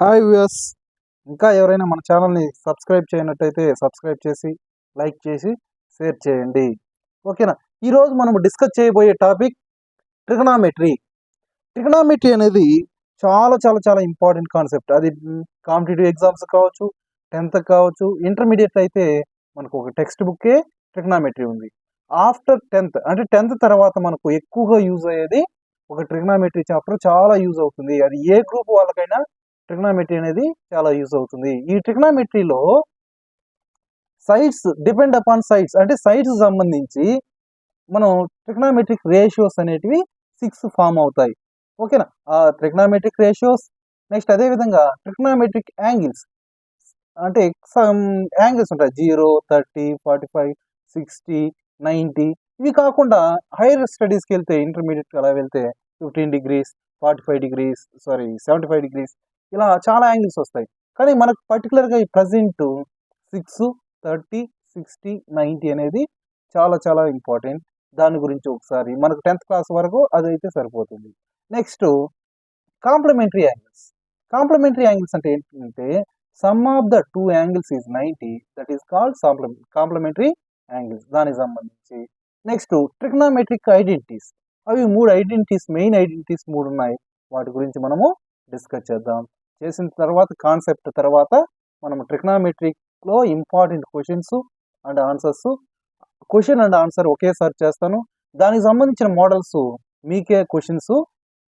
Hi viewers, ఇంకా ఎవరైనా మన ఛానల్ని సబ్స్క్రైబ్ చేయనట్టయితే సబ్స్క్రైబ్ చేసి లైక్ చేసి షేర్ చేయండి. ఓకేనా? ఈరోజు మనం డిస్కస్ చేయబోయే టాపిక్ ట్రిగనామెట్రీ. ట్రిగనామెట్రీ అనేది చాలా చాలా చాలా ఇంపార్టెంట్ కాన్సెప్ట్. అది కాంపిటేటివ్ ఎగ్జామ్స్ కావచ్చు, 10th కావచ్చు, ఇంటర్మీడియట్ అయితే మనకు ఒక టెక్స్ట్ బుక్కే ట్రిగనామెట్రీ ఉంది. ఆఫ్టర్ 10th అంటే 10th తర్వాత మనకు ఎక్కువగా యూజ్ అయ్యేది ఒక ట్రిగనామెట్రీ చాప్టర్ చాలా యూజ్ అవుతుంది. అది ఏ గ్రూప్ వాళ్ళకైనా ట్రిగనామెట్రీ అనేది చాలా యూజ్ అవుతుంది. ఈ ట్రిగనామెట్రీలో సైడ్స్ డిపెండ్ అపాన్ సైడ్స్ అంటే సైడ్స్ సంబంధించి మనం ట్రిగనామెట్రిక్ రేషియోస్ అనేటివి 6 ఫామ్ అవుతాయి. ఓకేనా? ఆ ట్రిగనామెట్రిక్ రేషియోస్ నెక్స్ట్ అదేవిధంగా ట్రిగనామెట్రిక్ యాంగిల్స్ అంటే సమ్ యాంగిల్స్ ఉంటాయి. 0, 30, 45, 60, 90 ఇవి కాకుండా హైయర్ స్టడీస్కి వెళ్తే ఇంటర్మీడియట్ అలా వెళ్తే 15 degrees, 45 degrees, 75 degrees ఇలా చాలా యాంగిల్స్ వస్తాయి. కానీ మనకు పర్టికులర్గా ఈ ప్రజెంట్ 6, 30, 60, 90 అనేది చాలా చాలా ఇంపార్టెంట్. దాని గురించి ఒకసారి మనకు 10th క్లాస్ వరకు అదైతే సరిపోతుంది. Next complementary angles. Complementary angles అంటే ఏంటంటే sum of the two angles is 90, that is called complementary angles. దానికి సంబంధించి నెక్స్ట్ ట్రిగ్నామెట్రిక్ ఐడెంటిటీస్. అవి 3 ఐడెంటిటీస్, మెయిన్ ఐడెంటిటీస్ 3 ఉన్నాయి. వాటి గురించి మనము డిస్కస్ చేద్దాం. చేసిన తర్వాత కాన్సెప్ట్ తర్వాత మనం ట్రిగ్నామెట్రిక్లో important questions and answers, question and answer ఒకేసారి చేస్తాను. దానికి సంబంధించిన మోడల్స్ మీకే క్వశ్చన్స్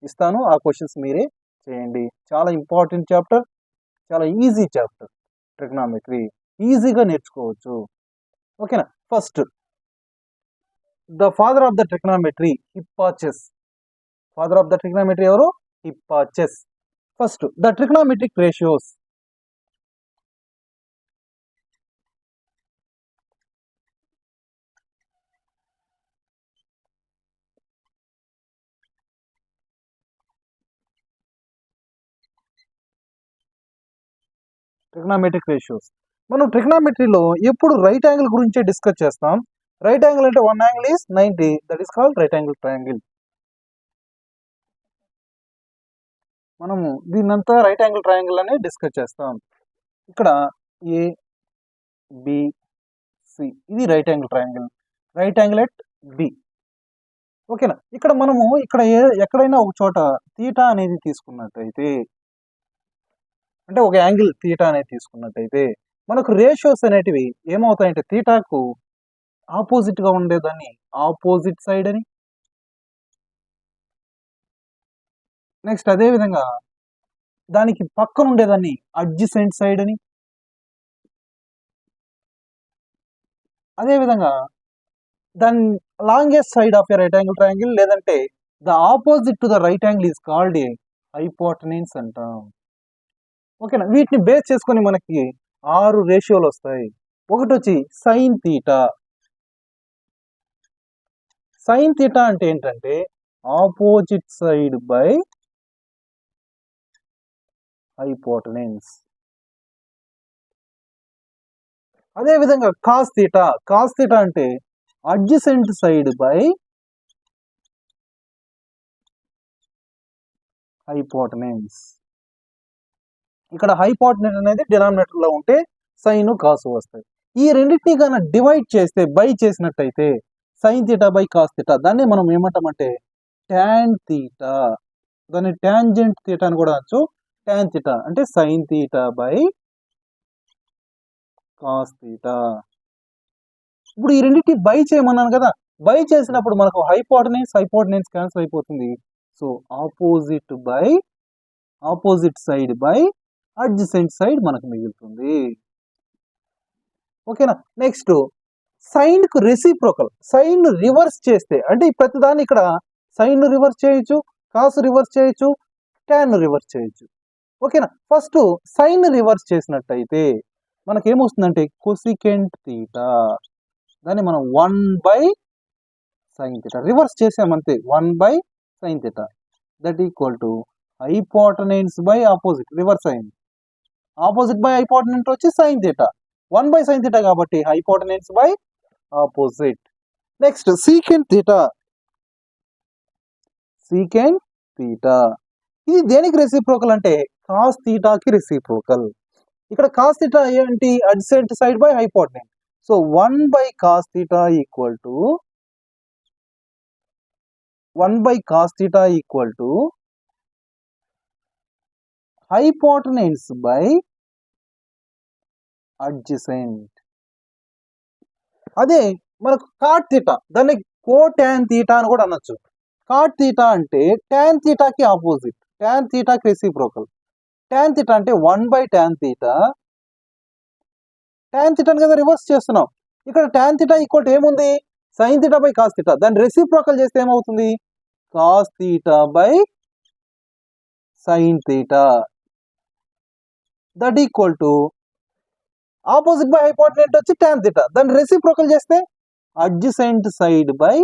ఇస్తాను. ఆ క్వశ్చన్స్ మీరే చేయండి. చాలా ఇంపార్టెంట్ చాప్టర్, చాలా ఈజీ చాప్టర్. ట్రిగ్నామెట్రీ ఈజీగా నేర్చుకోవచ్చు. ఓకేనా? First the father of the trigonometry Hipparchus. Father of the trigonometry ఎవరు? Hipparchus. First the trigonometric ratios. Trigonometric ratios మనం ట్రిగ్నామెట్రీలో ఎప్పుడు రైట్ యాంగిల్ గురించే డిస్కస్ చేస్తాం. రైట్ యాంగిల్ అంటే 1 angle is 90, that is called right angle triangle. మనము దీన్నంతా right angle triangle అనే డిస్కస్ చేస్తాం. ఇక్కడ ఏ బి సి ఇది right angle triangle, right angle at B. ఓకేనా? ఇక్కడ మనము ఇక్కడ ఎక్కడైనా ఒక చోట తీటా అనేది తీసుకున్నట్టయితే, అంటే ఒక యాంగిల్ తీటా అనేది తీసుకున్నట్టయితే మనకు రేషియోస్ అనేటివి ఏమవుతాయంటే తీటాకు ఆపోజిట్ గా ఉండేదాన్ని ఆపోజిట్ సైడ్ అని, నెక్స్ట్ అదే విధంగా దానికి పక్కన ఉండేదాన్ని అడ్జసెంట్ సైడ్ అని, అదే విధంగా దాని longest side of a right angle triangle లేదంటే the opposite to the right angle is called a hypotenuse అంటాం. ఓకేనా? వీటిని బేస్ చేసుకొని మనకి 6 రేషియోలు వస్తాయి. ఒకటి వచ్చి సైన్ తీటా. సైన్ తీటా అంటే ఏంటంటే ఆపోజిట్ సైడ్ బై హైపోటెన్యూస్. అదే విధంగా కాస్ తీటా. కాస్ తీటా అంటే అడ్జసెంట్ సైడ్ బై హైపోటెన్యూస్. ఇక్కడ హైపోటెన్యూస్ అనేది డినామినేటర్ లో ఉంటే సైన్ కాసు వస్తాయి. ఈ రెండింటిని కన్నా డివైడ్ చేస్తే బై చేసినట్టయితే sine theta by cos theta, దాన్ని మనం ఏమంటామంటే ట్యాన్ తీటా. దాన్ని ట్యాంజెంట్ తీటా అని కూడా అనొచ్చు. ట్యాన్ తీటా అంటే sine theta by cos theta. ఇప్పుడు ఈ రెండింటిని బై చేయమన్నాను కదా, బై చేసినప్పుడు మనకు హైపోటెన్యూస్ క్యాన్సిల్ అయిపోతుంది. So opposite side by adjacent side మనకు మిగులుతుంది. ఓకేనా? నెక్స్ట్ సైన్ కు రెసిప్రోకల్. సైన్ రివర్స్ చేస్తే అంటే ప్రతిదాన్ని ఇక్కడ సైన్ రివర్స్ చేయొచ్చు, కాసు రివర్స్ చేయొచ్చు, ట్యాన్ రివర్స్ చేయొచ్చు. ఓకేనా? ఫస్ట్ సైన్ రివర్స్ చేసినట్టయితే మనకేమొస్తుందంటే కొసికెంట్ తీటా. దాన్ని మనం 1 బై సైన్ తీటా రివర్స్ చేసామంతే. 1 by sine theta that equal to hypotenuse by opposite. Reverse అయింది. ఆపోజిట్ బై హైపోటెన్యూస్ వచ్చి sine theta. 1 by sine theta కాబట్టి hypotenuse by opposite. Next secant theta. Secant theta ఇది దేనికి reciprocal అంటే cos థీటాకి reciprocal. ఇక్కడ cos theta ఏంటి? Adjacent side by hypotenuse. So 1 by cos theta equal to 1 by cos theta equal to hypotenuse by adjacent. అదే మనకు cot theta, దాన్ని కోటాన్ theta అని కూడా అనొచ్చు. కాట్ థీటా అంటే టాన్ థీటాకి ఆపోజిట్, టాన్ థీటాకి రెసిప్రోకల్. టాన్ థీటా అంటే 1 బై టాన్ థీటా. టాన్ థీటాని కదా రివర్స్ చేస్తున్నాం. ఇక్కడ టాన్ థీటా ఈక్వల్ ఏముంది? Sine theta by cos theta. దాన్ని రెసిప్రోకల్ చేస్తే ఏమవుతుంది? Cos theta by sine theta. That equal to opposite by hypotenuse వచ్చి టాన్ థీటా. దాన్ని రెసిప్రోకల్ చేస్తే adjacent side by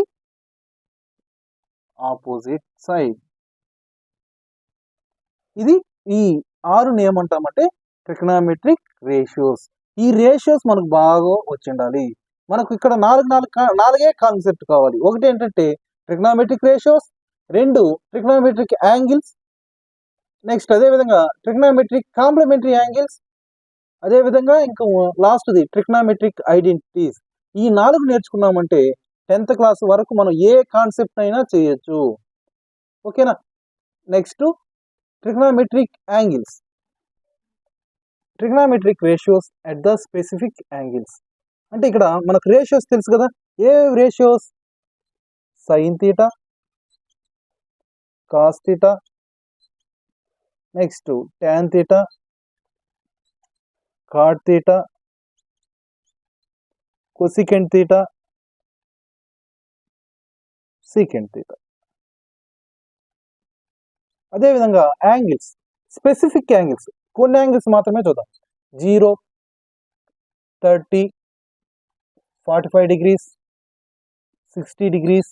opposite side. ఇది ఈ 6 ఏమంటామంటే ట్రిగ్నామెట్రిక్ రేషియోస్. ఈ రేషియోస్ మనకు బాగా వచ్చిండాలి. మనకు ఇక్కడ 4 కాన్సెప్ట్ కావాలి. ఒకటి ఏంటంటే trigonometric ratios, 2 trigonometric angles, next అదేవిధంగా ట్రిగ్నామెట్రిక్ కాంప్లిమెంటరీ యాంగిల్స్, అదేవిధంగా ఇంకా లాస్ట్ది ట్రిగ్నామెట్రిక్ ఐడెంటిటీస్. ఈ 4 నేర్చుకున్నామంటే 10th క్లాస్ వరకు మనం ఏ కాన్సెప్ట్ అయినా చేయొచ్చు. ఓకేనా? Next trigonometric angles, trigonometric ratios at the specific angles. అంటే ఇక్కడ మనకు రేషియోస్ తెలుసు కదా. ఏ ratios? Sine theta, cos theta, next tan theta, cot theta, cosecant theta, secant theta. అదేవిధంగా యాంగిల్స్, స్పెసిఫిక్ యాంగిల్స్, కొన్ని యాంగిల్స్ మాత్రమే చూద్దాం. 0, 30, 45 degrees, 60 degrees,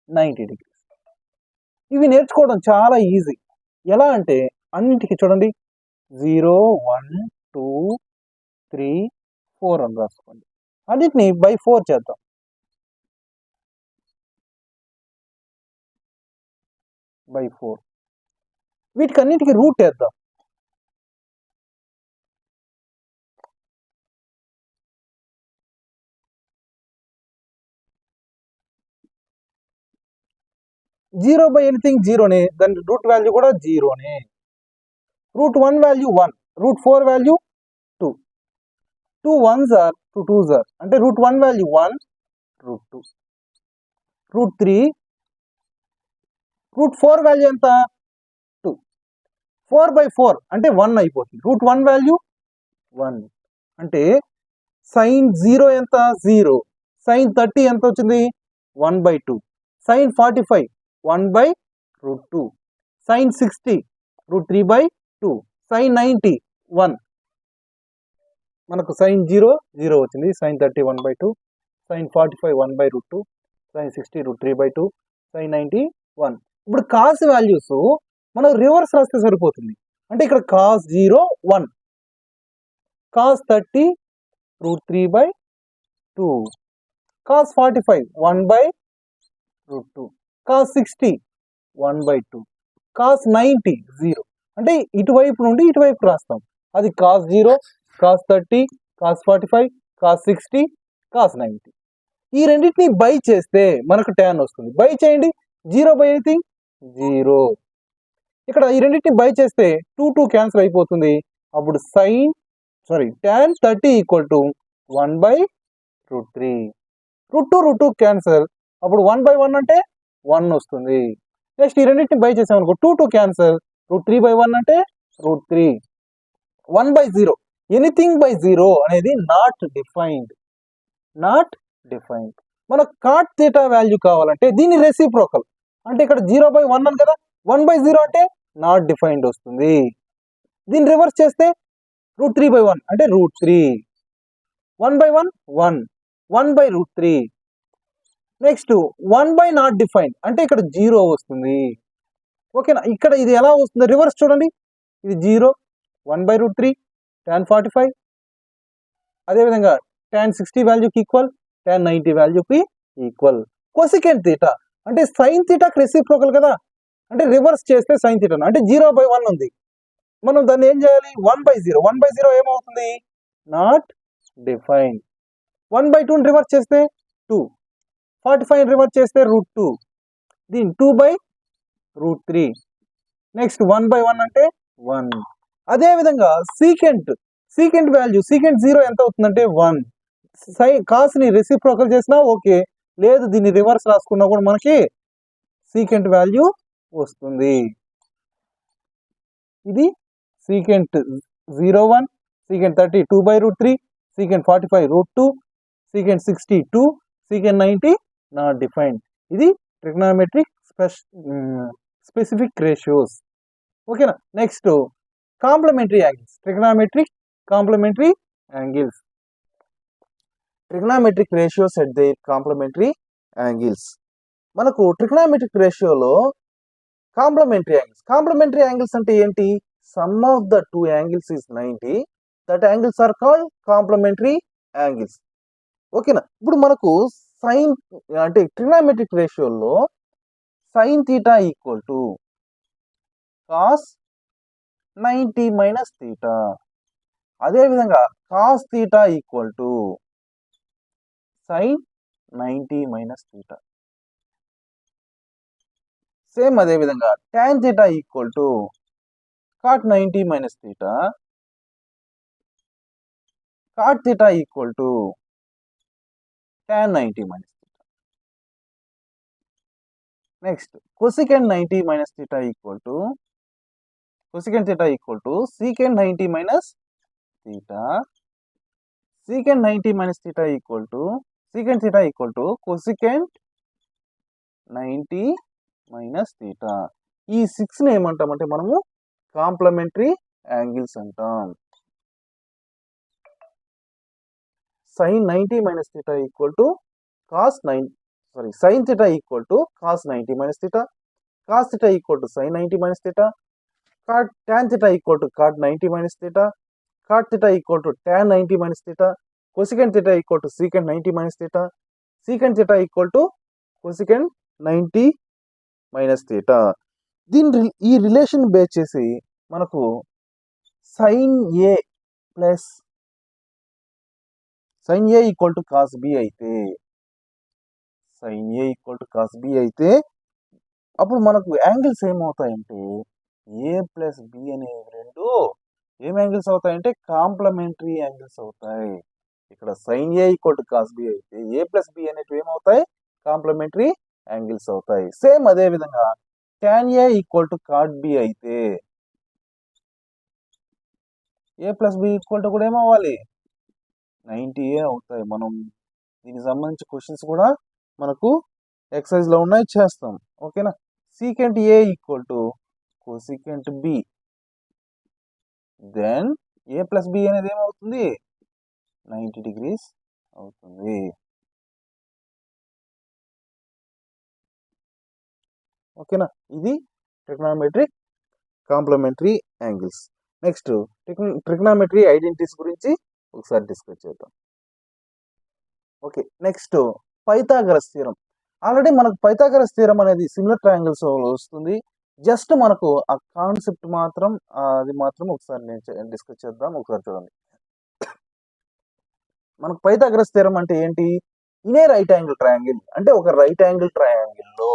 90 degrees. ఇవి నేర్చుకోవడం చాలా ఈజీ. ఎలా అంటే అన్నింటికి చూడండి 0, 1, 2, 3, 4 అని రాసుకోండి. అన్నిటిని బై 4 చేద్దాం. బై 4. వీటికి అన్నిటికీ రూట్ వేద్దాం. జీరో బై ఎనీథింగ్ జీరోనే, దాని రూట్ వాల్యూ కూడా జీరోనే. Root 1 value 1, root 4 value 2, 2 1s are 2 2s are, అంటే root 1 value 1, root 2, root 3, root 4 value ఎంత? 2, 4 బై 4 అంటే 1 అయిపోతుంది. రూట్ 1 వాల్యూ 1 అంటే సైన్ 0 ఎంత? 0. సైన్ 30 ఎంత వచ్చింది? 1 by 2. Sine 45 1 by root 2. Sine 60 root 3 by 2. Sine 90 1. మనకు సైన్ 0 0 వచ్చింది. Sine 30 1 by 2. Sine 45 1 by root 2. Sine 60 root 3 by 2. Sine 90 1. ఇప్పుడు కాస్ వాల్యూస్ మనం రివర్స్ రాస్తే సరిపోతుంది. అంటే ఇక్కడ cos 0 1, cos 30 root 3 by 2, cos 45 1 by root 2, cos 60 1 by 2, cos 90 0. అంటే ఇటువైపు నుండి ఇటువైపు రాస్తాం. అది cos 0, cos 30, cos 45, cos 60, cos 90. ఈ రెండింటిని బై చేస్తే మనకు tan వస్తుంది. బై చేయండి. 0 బై ఎనీథింగ్ 0. ఇక్కడ ఈ రెండింటిని బై చేస్తే 2 2 క్యాన్సిల్ అయిపోతుంది. అప్పుడు tan 30 equal to 1 by root 3. Root 2 cancel, అప్పుడు 1 బై 1 అంటే 1 వస్తుంది. నెక్స్ట్ ఈ రెండింటిని బై చేసామనుకో 2 2 క్యాన్సిల్, రూట్ 3 బై 1 అంటే రూట్ 3. 1 బై 0, ఎనీథింగ్ బై 0 అనేది నాట్ డిఫైన్డ్. మనకు కాట్ థీటా వాల్యూ కావాలంటే దీని రెసిప్రోకల్. అంటే ఇక్కడ 0 బై 1 అని కదా, 1 బై 0 అంటే నాట్ డిఫైన్డ్ వస్తుంది. దీన్ని రివర్స్ చేస్తే రూట్ 3 బై 1 అంటే root 3. 1 by 1 1, 1 by root 3. Next 1 by not defined అంటే ఇక్కడ 0 వస్తుంది. ఓకేనా? ఇక్కడ ఇది ఎలా వస్తుంది? రివర్స్ చూడండి. ఇది 0, 1 బై రూట్ 3, tan 45. అదేవిధంగా tan 60 వాల్యూకి ఈక్వల్, tan 90 వాల్యూకి ఈక్వల్. కొసికెంట్ థీటా అంటే సైన్ థీటాకి రెసిప్రోకల్ కదా, అంటే రివర్స్ చేస్తే సైన్ థీటా అంటే 0 బై 1 ఉంది. మనం దాన్ని ఏం చేయాలి? 1/0. 1/0 ఏమవుతుంది? Not define. 1/2 రివర్స్ చేస్తే 2. 45 రివర్స్ చేస్తే √2. దీని 2/√3. నెక్స్ట్ 1/1 అంటే 1. అదే విధంగా సీకెంట్ వాల్యూ సీకెంట్ 0 ఎంత అవుతుందంటే 1. కాస్ని రెసిప్రోకల్ చేసినా ఓకే, లేదు దీన్ని రివర్స్ రాసుకున్నా కూడా మనకి సీకెంట్ వాల్యూ వస్తుంది. ఇది secant 01, secant 30 2/√3, secant 45 √2, secant 60 2, secant 90 not defined. ఇది ట్రిగ్నోమెట్రిక్ స్పెసిఫిక్ రేషియోస్. ఓకేనా? Next complementary angles. Trigonometric complementary angles. Trigonometric ratios at the complementary angles. మనకు ట్రిగ్నోమెట్రిక్ రేషియోలో కాంప్లిమెంటరీ యాంగిల్స్ అంటే ఏంటి? Sum of the two angles is 90. That angles are called complementary angles. ఓకేనా? ఇప్పుడు మనకు sine అంటే trigonometric రేషియోలో sine theta equal to cos 90 minus theta. అదేవిధంగా cos theta equal to sine 90 minus theta. Same అదే విధంగా tan theta equal to cot 90 minus theta. cot theta equal to tan 90 minus theta. Next cosecant 90 minus theta equal to cosecant theta equal to secant 90 minus theta. secant 90 minus theta equal to secant theta equal to cosecant 90 minus theta. ఈ 6ని ఏమంటామంటే మనము complementary angles అంటాం. sin 90 minus theta equal to sin theta equal to cos 90 minus theta. cos theta equal to sin 90 minus theta. tan theta equal to cot 90 minus theta. cot theta equal to tan 90 minus theta. cosecant theta equal to secant 90 minus theta. secant theta equal to cosecant 90 minus theta. ఈ relation base చేసి మనకు sin A equal to cos B అయితే అప్పుడు మనకు angles ఏమవుతాయంటే A plus B అనేవి రెండు ఏం angles అవుతాయంటే complementary angles అవుతాయి. ఇక్కడ sin A equal to cos B అయితే A ప్లస్ B అనేవి ఏమవుతాయి? కాంప్లిమెంటరీ యాంగిల్స్ అవుతాయి. సేమ్ అదే విధంగా tan A equal to cot B అయితే A plus B equal to కూడా ఏమవ్వాలి? 90A అవుతాయి. మనం దీనికి సంబంధించి క్వశ్చన్స్ కూడా మనకు ఎక్సర్సైజ్ లో ఉన్నాయి, చేస్తాం. ఓకేనా? secant A equal to cosecant B. Then A plus B అనేది ఏమవుతుంది? 90 డిగ్రీస్ అవుతుంది. ఓకేనా? ఇది trigonometric complementary angles. Next trigonometry identities గురించి ఒకసారి డిస్కస్ చేద్దాం. Okay, next Pythagoras theorem. Already మనకు పైథాగరస్ థియరం అనేది సిమిలర్ ట్రయాంగిల్స్ వస్తుంది. జస్ట్ మనకు ఆ కాన్సెప్ట్ మాత్రం అది మాత్రం ఒకసారి నేను డిస్కస్ చేద్దాం. ఒకసారి చూడండి. మనకు పైథాగరస్ థియరం అంటే ఏంటి? In a right angle triangle అంటే ఒక రైట్ యాంగిల్ ట్రయాంగిల్లో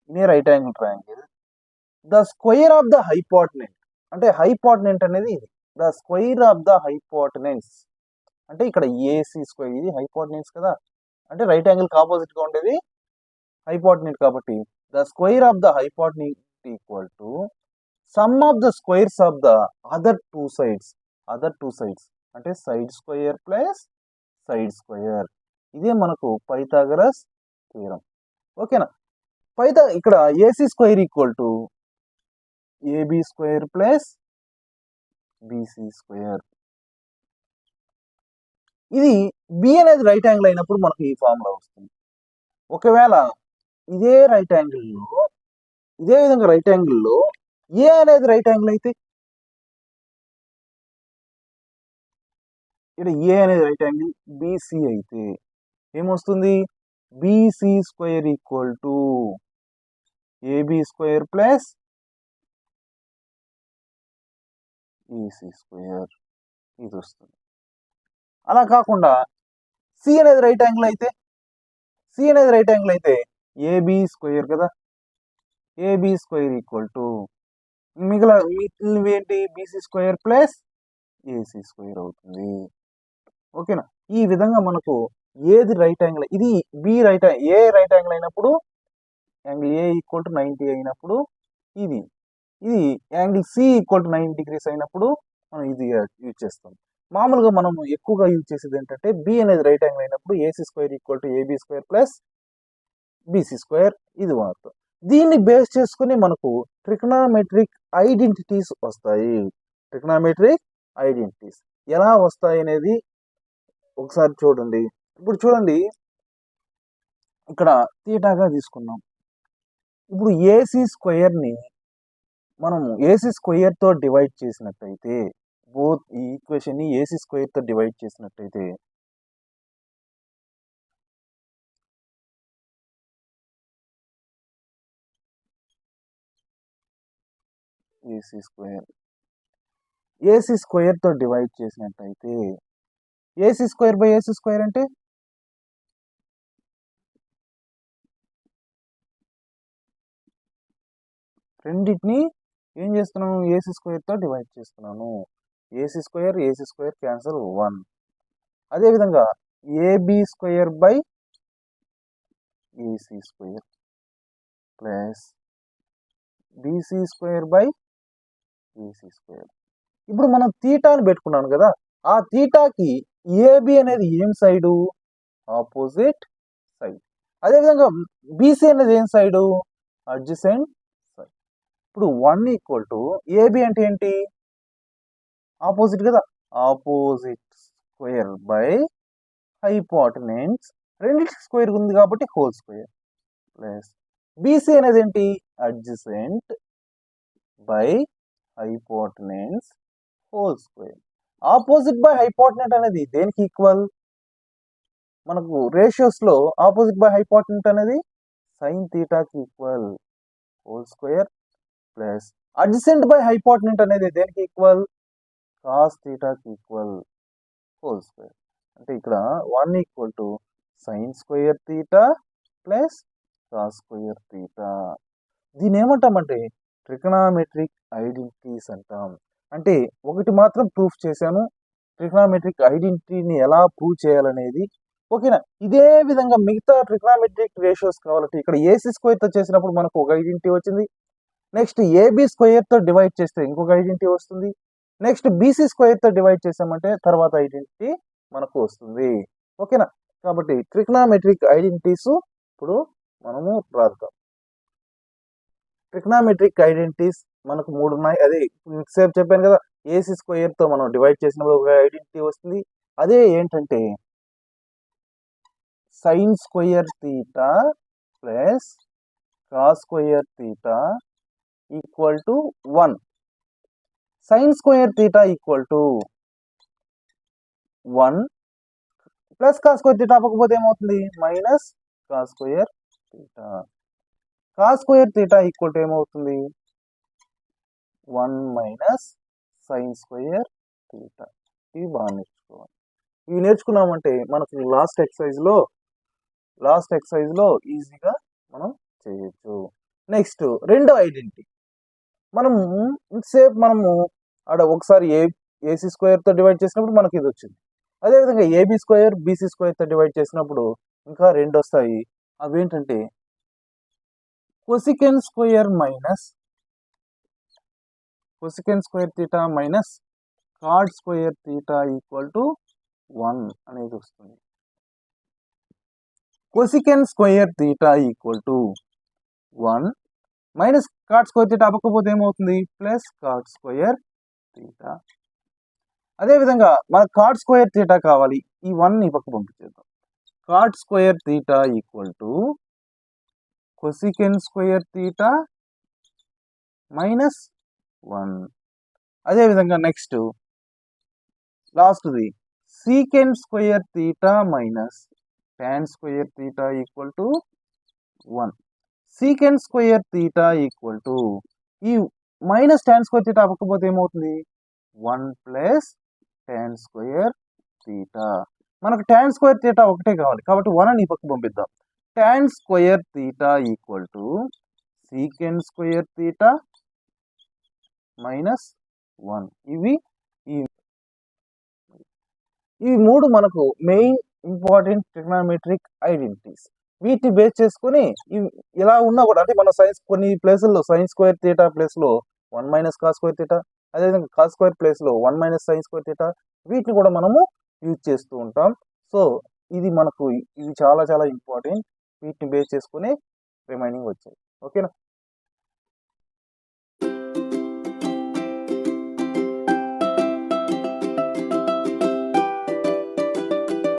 in a right angle triangle the square of the hypotenuse అంటే హైపోటెనెంట్ అనేది ఇది. The square of the hypotenuse అంటే ఇక్కడ ఏసీ స్క్వేర్, ఇది హైపోటెనెన్స్ కదా, అంటే రైట్ యాంగిల్ ఆపోజిట్ గా ఉండేది హైపోటెనెంట్ కాబట్టి the square of the hypotenuse equal to sum of the squares of the other two sides అంటే side square plus side square. ఇదే మనకు పైథాగరస్ థియరం. ఓకేనా? ఇక్కడ AC square equal to AB square plus BC square. ఇది B అనేది right angle అయినప్పుడు మనకు ఈ ఫార్ములా వస్తుంది. ఒకవేళ ఇదే విధంగా రైట్ యాంగిల్లో ఏ అనేది రైట్ యాంగిల్ అయితే ఇక్కడ ఏ అనేది రైట్ యాంగిల్ బీసీ అయితే ఏమొస్తుంది? BC square equal to AB square plus EC square ఇది వస్తుంది. అలా కాకుండా సి అనేది రైట్ యాంగిల్ అయితే ఏబి స్క్వేర్ కదా, ఏబి స్క్వేర్ ఈక్వల్ టు మిగిలినవి BC square plus AC square అవుతుంది. ఓకేనా, ఈ విధంగా మనకు ఏది రైట్ యాంగిల్, ఇది B right A right angle అయినప్పుడు యాంగిల్ ఏ ఈక్వల్ టు 90 అయినప్పుడు ఇది angle C equal to 90 degrees అయినప్పుడు మనం ఇది యూజ్ చేస్తాం. మామూలుగా మనం ఎక్కువగా యూజ్ చేసేది ఏంటంటే బి అనేది రైట్ యాంగిల్ అయినప్పుడు AC square equal to AB square plus BC square ఇది వాడతాం. దీన్ని బేస్ చేసుకుని మనకు ట్రిగ్నామెట్రిక్ ఐడెంటిటీస్ వస్తాయి. ట్రిగ్నామెట్రిక్ ఐడెంటిటీస్ ఎలా వస్తాయి అనేది ఒకసారి చూడండి. ఇప్పుడు చూడండి, ఇక్కడ తీటాగా తీసుకున్నాం. ఇప్పుడు ఏసీ స్క్వేర్ని మనము ఏసీ స్క్వేర్తో డివైడ్ చేసినట్టయితే, బోత్ ఈ ఈక్వేషన్ని ఏసీ స్క్వేర్తో డివైడ్ చేసినట్టయితే ఏసీ స్క్వేర్తో డివైడ్ చేసినట్టయితే AC square by AC square అంటే రెండింటిని ఏం చేస్తున్నాను, ఏసీ స్క్వేర్తో డివైడ్ చేస్తున్నాను. AC square cancel 1. అదేవిధంగా AB square by AC square plus BC square by AC square. ఇప్పుడు మనం తీటాని పెట్టుకున్నాను కదా, ఆ తీటాకి ఏబి అనేది ఏం సైడు, ఆపోజిట్ సైడ్. అదేవిధంగా బీసీ అనేది ఏం సైడు, అడ్జసెంట్ సైడ్. ఇప్పుడు 1 ఈక్వల్ టు ఏబి అంటే ఏంటి, ఆపోజిట్ కదా, ఆపోజిట్ స్క్వేర్ బై హైపోటెనెన్స్, రెండింటి స్క్వేర్ ఉంది కాబట్టి హోల్ స్క్వేర్ ప్లస్ బీసీ అనేది ఏంటి, adjacent by hypotenuse whole square. Opposite by hypotenuse అనేది దేనికి ఈక్వల్, మనకు రేషియోస్ లో ఆపోజిట్ బై హైపోటెనెంట్ అనేది సైన్ థీటాకి equal whole square plus adjacent by hypotenuse అనేది దేనికి ఈక్వల్, కాస్ థీటాకి ఈక్వల్ హోల్ స్క్వేర్. అంటే ఇక్కడ 1 equal to sine square theta plus cos square theta. దీని ఏమంటామంటే ట్రిగ్నామెట్రిక్ ఐడెంటిటీస్ అంటాం. అంటే ఒకటి మాత్రం ప్రూఫ్ చేశాను, ట్రిగ్నామెట్రిక్ ఐడెంటిటీని ఎలా ప్రూవ్ చేయాలనేది. ఓకేనా, ఇదే విధంగా మిగతా ట్రిగ్నామెట్రిక్ రేషియోస్ కావాలంటే ఇక్కడ ఏసీ స్క్వేర్తో చేసినప్పుడు మనకు ఒక ఐడెంటిటీ వచ్చింది. నెక్స్ట్ ఏబి స్క్వేర్తో డివైడ్ చేస్తే ఇంకొక ఐడెంటిటీ వస్తుంది. నెక్స్ట్ బీసీ స్క్వేర్తో డివైడ్ చేసామంటే తర్వాత ఐడెంటిటీ మనకు వస్తుంది. ఓకేనా, కాబట్టి ట్రిగ్నామెట్రిక్ ఐడెంటిటీస్ ఇప్పుడు మనము రాద్దాం. ట్రిగ్నామెట్రిక్ ఐడెంటిటీస్ మనకు 3 ఉన్నాయి. అదే సేపు చెప్పాను కదా, ఏసీ స్క్వేర్తో మనం డివైడ్ చేసినప్పుడు ఒక ఐడెంటిటీ వస్తుంది. అదే ఏంటంటే sign square theta plus cos square theta equal to 1. Sign square theta equal to 1 plus cos square theta అవ్వకపోతే ఏమవుతుంది, minus cos square theta. Cos square theta equal to ఏమవుతుంది, 1 మైనస్ సైన్ స్క్వేర్ థీటా. ఇవి బాగా నేర్చుకోవాలి. ఇవి నేర్చుకున్నామంటే మనకు last ఎక్సర్సైజ్లో ఈజీగా మనం చేయొచ్చు. నెక్స్ట్ రెండో ఐడెంటిటీ, మనము ఇంతసేపు మనము ఆడ ఒకసారి ఏసీ స్క్వేర్తో డివైడ్ చేసినప్పుడు మనకి ఇది వచ్చింది. అదేవిధంగా ఏబి స్క్వేర్ బీసీ స్క్వేర్తో డివైడ్ చేసినప్పుడు ఇంకా 2 వస్తాయి. అవి ఏంటంటే cosecant square theta minus cot square theta equal to 1 అనేది వస్తుంది. Cosecant square theta equal to 1 minus cot square theta అవ్వకపోతే ఏమవుతుంది, ప్లస్ కాట్ స్క్వేర్ థీటా. అదేవిధంగా మనకు కాట్ స్క్వేర్ థీటా కావాలి, ఈ 1ని పక్క పంపించేద్దాం. Cot square theta equal to cosecant square theta minus 1. అదేవిధంగా నెక్స్ట్ లాస్ట్ది secant square theta minus tan square theta equal to 1. Secant square theta equal to ఈ మైనస్ tan స్క్వేర్ తీటా అవ్వకపోతే ఏమవుతుంది 1 ప్లస్ tan స్క్వేర్ తీటా. మనకు tan square theta ఒకటే కావాలి కాబట్టి 1 అని ఈ పక్క పంపిద్దాం. tan square theta equal to secant square theta minus 1. ఇవి మూడు మనకు మెయిన్ ఇంపార్టెంట్ ట్రిగ్నామెట్రిక్ ఐడెంటిటీస్. వీటిని బేస్ చేసుకొని ఇలా ఉన్నా కూడా అంటే మన సైన్స్ కొన్ని ప్లేసుల్లో సైన్ స్క్వేర్ తీటా ప్లేస్లో 1 మైనస్ కాస్ స్క్వేర్ తీటా, అదేవిధంగా కాస్ స్క్వేర్ ప్లేస్లో 1 మైనస్ సైన్ స్క్వేర్ తీటా, వీటిని కూడా మనము యూజ్ చేస్తూ ఉంటాం. సో ఇది మనకు ఇవి చాలా చాలా ఇంపార్టెంట్. వీటిని బేస్ చేసుకుని రిమైనింగ్ వచ్చాయి. ఓకేనా.